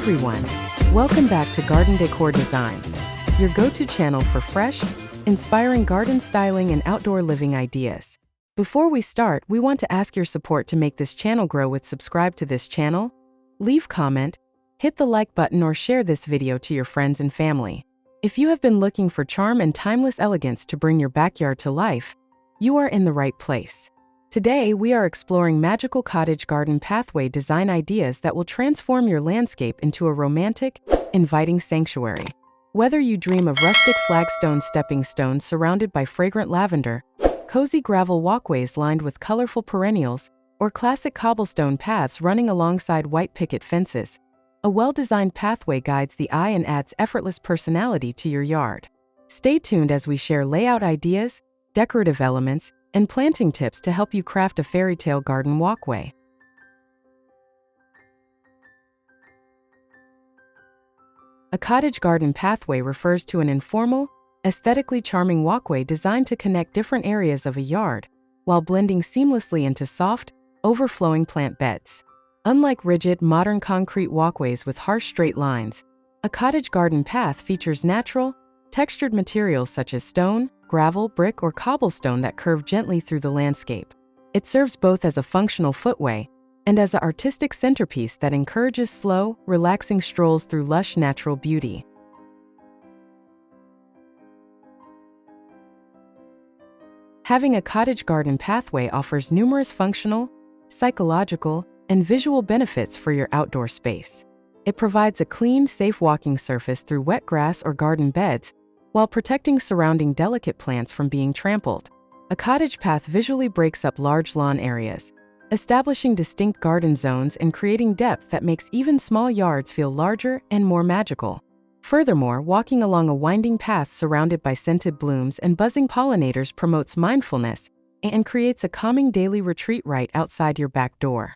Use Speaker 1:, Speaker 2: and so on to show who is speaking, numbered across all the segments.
Speaker 1: everyone, welcome back to Garden Decor Designs, your go-to channel for fresh, inspiring garden styling and outdoor living ideas. Before we start, we want to ask your support to make this channel grow with subscribe to this channel, leave comment, hit the like button or share this video to your friends and family. If you have been looking for charm and timeless elegance to bring your backyard to life, you are in the right place. Today, we are exploring magical cottage garden pathway design ideas that will transform your landscape into a romantic, inviting sanctuary. Whether you dream of rustic flagstone stepping stones surrounded by fragrant lavender, cozy gravel walkways lined with colorful perennials, or classic cobblestone paths running alongside white picket fences, a well-designed pathway guides the eye and adds effortless personality to your yard. Stay tuned as we share layout ideas, decorative elements, and planting tips to help you craft a fairy tale garden walkway. A cottage garden pathway refers to an informal, aesthetically charming walkway designed to connect different areas of a yard, while blending seamlessly into soft, overflowing plant beds. Unlike rigid, modern concrete walkways with harsh straight lines, a cottage garden path features natural, textured materials such as stone, gravel, brick, or cobblestone that curve gently through the landscape. It serves both as a functional footway and as an artistic centerpiece that encourages slow, relaxing strolls through lush natural beauty. Having a cottage garden pathway offers numerous functional, psychological, and visual benefits for your outdoor space. It provides a clean, safe walking surface through wet grass or garden beds, while protecting surrounding delicate plants from being trampled. A cottage path visually breaks up large lawn areas, establishing distinct garden zones and creating depth that makes even small yards feel larger and more magical. Furthermore, walking along a winding path surrounded by scented blooms and buzzing pollinators promotes mindfulness and creates a calming daily retreat right outside your back door.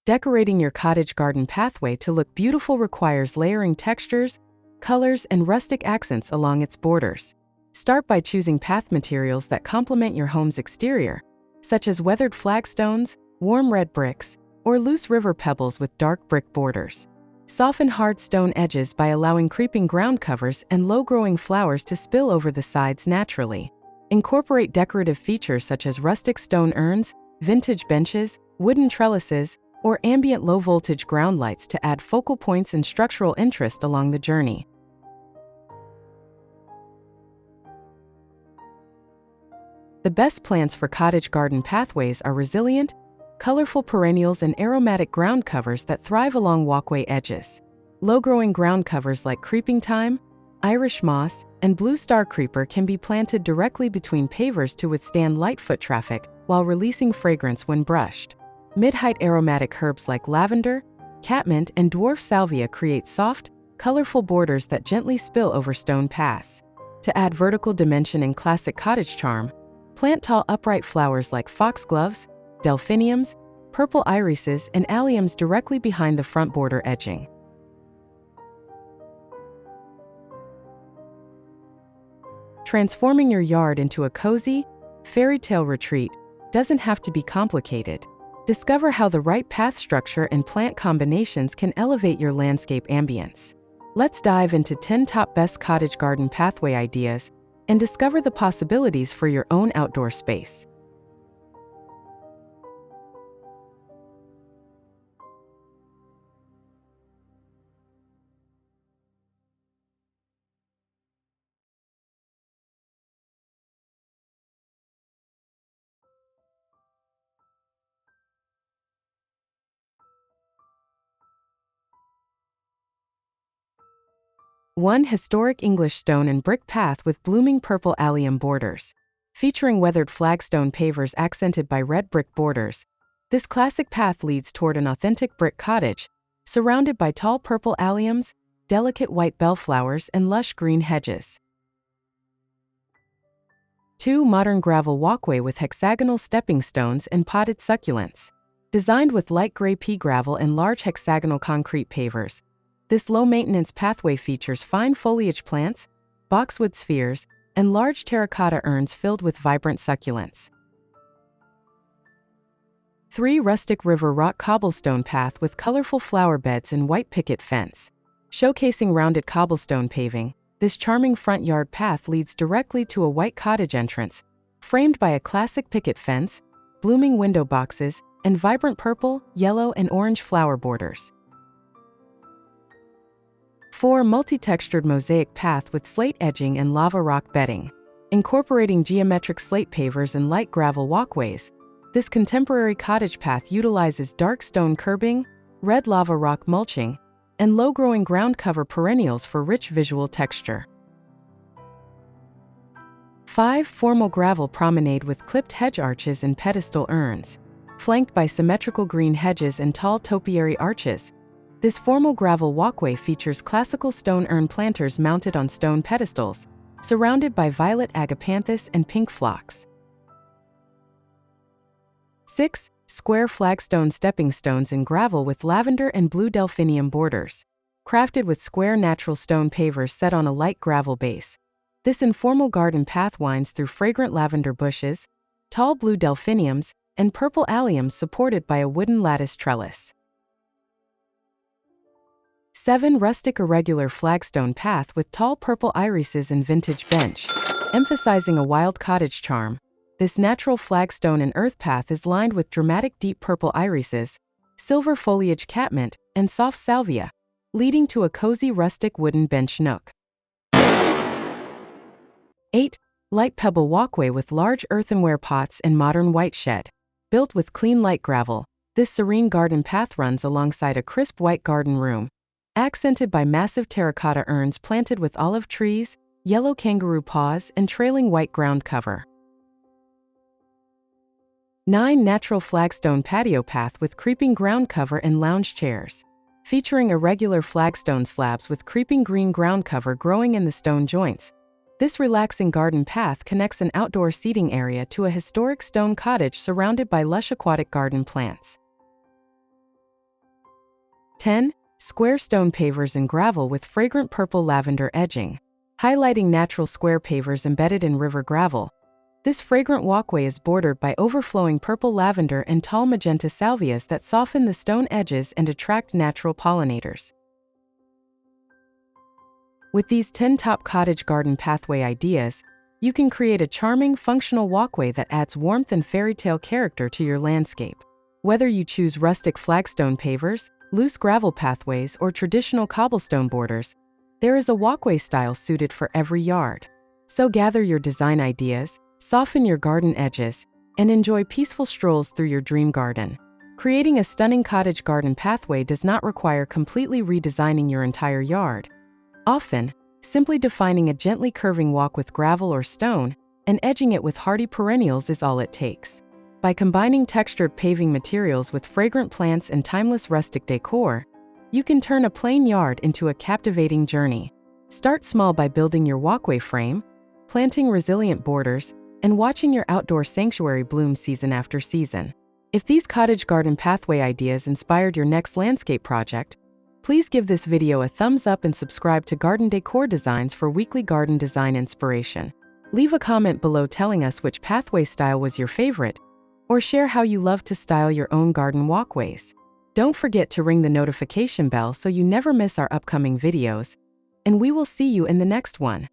Speaker 1: Decorating your cottage garden pathway to look beautiful requires layering textures, colors, and rustic accents along its borders. Start by choosing path materials that complement your home's exterior, such as weathered flagstones, warm red bricks, or loose river pebbles with dark brick borders. Soften hard stone edges by allowing creeping ground covers and low-growing flowers to spill over the sides naturally. Incorporate decorative features such as rustic stone urns, vintage benches, wooden trellises, or ambient low-voltage ground lights to add focal points and structural interest along the journey. The best plants for cottage garden pathways are resilient, colorful perennials and aromatic ground covers that thrive along walkway edges. Low-growing ground covers like creeping thyme, Irish moss, and blue star creeper can be planted directly between pavers to withstand light foot traffic while releasing fragrance when brushed. Mid-height aromatic herbs like lavender, catmint, and dwarf salvia create soft, colorful borders that gently spill over stone paths. To add vertical dimension and classic cottage charm, plant tall upright flowers like foxgloves, delphiniums, purple irises, and alliums directly behind the front border edging. Transforming your yard into a cozy, fairy tale retreat doesn't have to be complicated. Discover how the right path structure and plant combinations can elevate your landscape ambience. Let's dive into 10 top best cottage garden pathway ideas and discover the possibilities for your own outdoor space. One historic English stone and brick path with blooming purple allium borders. Featuring weathered flagstone pavers accented by red brick borders, this classic path leads toward an authentic brick cottage, surrounded by tall purple alliums, delicate white bellflowers, and lush green hedges. 2. Modern gravel walkway with hexagonal stepping stones and potted succulents. Designed with light gray pea gravel and large hexagonal concrete pavers, this low-maintenance pathway features fine foliage plants, boxwood spheres, and large terracotta urns filled with vibrant succulents. 3. Rustic river rock cobblestone path with colorful flower beds and white picket fence. Showcasing rounded cobblestone paving, this charming front yard path leads directly to a white cottage entrance, framed by a classic picket fence, blooming window boxes, and vibrant purple, yellow, and orange flower borders. 4. Multi-textured mosaic path with slate edging and lava rock bedding. Incorporating geometric slate pavers and light gravel walkways, this contemporary cottage path utilizes dark stone curbing, red lava rock mulching, and low-growing ground cover perennials for rich visual texture. 5. Formal gravel promenade with clipped hedge arches and pedestal urns. Flanked by symmetrical green hedges and tall topiary arches, this formal gravel walkway features classical stone urn planters mounted on stone pedestals, surrounded by violet agapanthus and pink phlox. 6. Square flagstone stepping stones in gravel with lavender and blue delphinium borders. Crafted with square natural stone pavers set on a light gravel base, this informal garden path winds through fragrant lavender bushes, tall blue delphiniums, and purple alliums supported by a wooden lattice trellis. 7. Rustic irregular flagstone path with tall purple irises and vintage bench. Emphasizing a wild cottage charm, this natural flagstone and earth path is lined with dramatic deep purple irises, silver foliage catmint, and soft salvia, leading to a cozy rustic wooden bench nook. 8. Light pebble walkway with large earthenware pots and modern white shed. Built with clean light gravel, this serene garden path runs alongside a crisp white garden room, accented by massive terracotta urns planted with olive trees, yellow kangaroo paws, and trailing white ground cover. 9. Natural flagstone patio path with creeping ground cover and lounge chairs. Featuring irregular flagstone slabs with creeping green ground cover growing in the stone joints, this relaxing garden path connects an outdoor seating area to a historic stone cottage surrounded by lush aquatic garden plants. 10. Square stone pavers in gravel with fragrant purple lavender edging. Highlighting natural square pavers embedded in river gravel, this fragrant walkway is bordered by overflowing purple lavender and tall magenta salvias that soften the stone edges and attract natural pollinators. With these 10 top cottage garden pathway ideas, you can create a charming, functional walkway that adds warmth and fairy tale character to your landscape. Whether you choose rustic flagstone pavers, loose gravel pathways, or traditional cobblestone borders, there is a walkway style suited for every yard. So gather your design ideas, soften your garden edges, and enjoy peaceful strolls through your dream garden. Creating a stunning cottage garden pathway does not require completely redesigning your entire yard. Often, simply defining a gently curving walk with gravel or stone and edging it with hardy perennials is all it takes. By combining textured paving materials with fragrant plants and timeless rustic decor, you can turn a plain yard into a captivating journey. Start small by building your walkway frame, planting resilient borders, and watching your outdoor sanctuary bloom season after season. If these cottage garden pathway ideas inspired your next landscape project, please give this video a thumbs up and subscribe to Garden Decor Designs for weekly garden design inspiration. Leave a comment below telling us which pathway style was your favorite, or share how you love to style your own garden walkways. Don't forget to ring the notification bell so you never miss our upcoming videos, and we will see you in the next one.